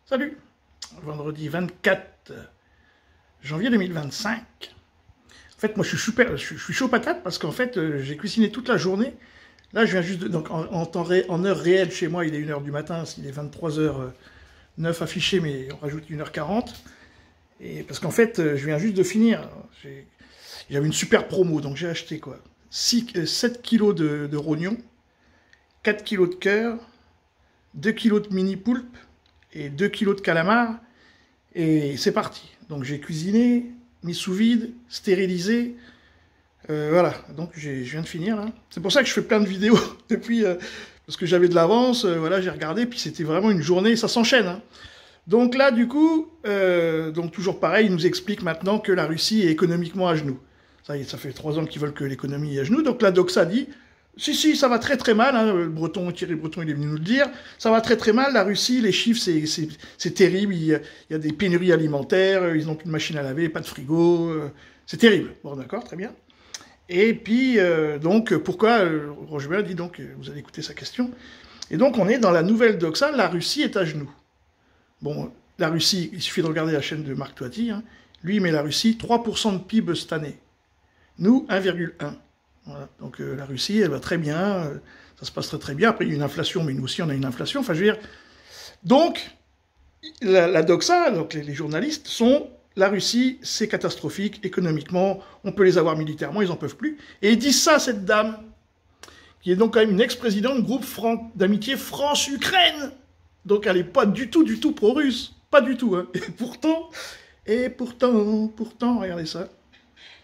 Salut, vendredi 24 janvier 2025. En fait, moi, je suis chaud patate parce qu'en fait, j'ai cuisiné toute la journée. Là, je viens juste de, donc en heure réelle chez moi, il est 1h du matin, il est 23h09 affiché, mais on rajoute 1h40. Et parce qu'en fait, je viens juste de finir. J'avais une super promo, donc j'ai acheté quoi 7 kilos de rognons, 4 kilos de cœur, 2 kilos de mini poulpe et 2 kilos de calamar. Et c'est parti. Donc j'ai cuisiné, mis sous vide, stérilisé. Voilà, donc je viens de finir là. C'est pour ça que je fais plein de vidéos depuis, parce que j'avais de l'avance, voilà, j'ai regardé, puis c'était vraiment une journée, ça s'enchaîne. Hein. Donc là, du coup, donc toujours pareil, il nous explique maintenant que la Russie est économiquement à genoux. Ça y est, ça fait 3 ans qu'ils veulent que l'économie est à genoux. Donc la Doxa dit, si, ça va très très mal, hein, Thierry Breton, il est venu nous le dire, ça va très très mal, la Russie, les chiffres, c'est terrible, il y a des pénuries alimentaires, ils n'ont plus de machine à laver, pas de frigo, c'est terrible. Bon, d'accord, très bien. Et puis, donc, pourquoi, Roger Bell dit donc, vous allez écouter sa question, et donc on est dans la nouvelle Doxa, la Russie est à genoux. Bon, la Russie, il suffit de regarder la chaîne de Marc Toiti, hein, lui il met la Russie 3% de PIB cette année, nous 1,1. Voilà. Donc la Russie, elle va très bien, ça se passe très très bien. Après, il y a une inflation, mais nous aussi, on a une inflation. Enfin, je veux dire... Donc, la Doxa, donc les journalistes, sont... La Russie, c'est catastrophique, économiquement, on peut les avoir militairement, ils n'en peuvent plus. Et ils disent ça, cette dame, qui est donc quand même une ex-présidente du groupe d'amitié France-Ukraine. Donc, elle n'est pas du tout pro-russe. Pas du tout. Hein. Et pourtant, regardez ça.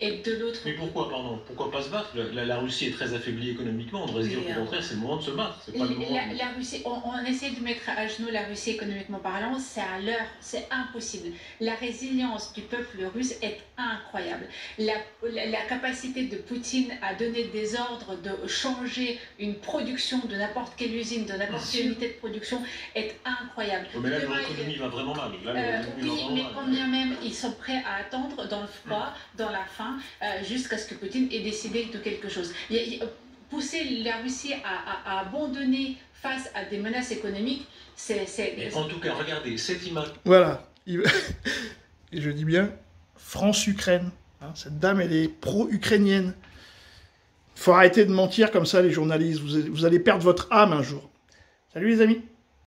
Et de l'autre... Mais pourquoi, pardon, pourquoi pas se battre? La Russie est très affaiblie économiquement, on devrait se dire qu'au contraire, c'est le moment de se battre. C'est pas le moment la Russie, on essaie de mettre à genoux la Russie économiquement parlant, c'est à l'heure, c'est impossible. La résilience du peuple russe est incroyable. La capacité de Poutine à donner des ordres, de changer une production de n'importe quelle usine, de n'importe quelle unité de production est incroyable. Oh, mais là, l'économie va vraiment mal. Là, oui, mais combien même ils sont prêts à attendre dans le froid, dans la faim, jusqu'à ce que Poutine ait décidé de quelque chose. Pousser la Russie à abandonner face à des menaces économiques, Mais en tout cas, regardez, cette image... Voilà. Et je dis bien France-Ukraine. Hein, cette dame, elle est pro-ukrainienne. Il faut arrêter de mentir comme ça, les journalistes. Vous allez perdre votre âme un jour. Salut les amis.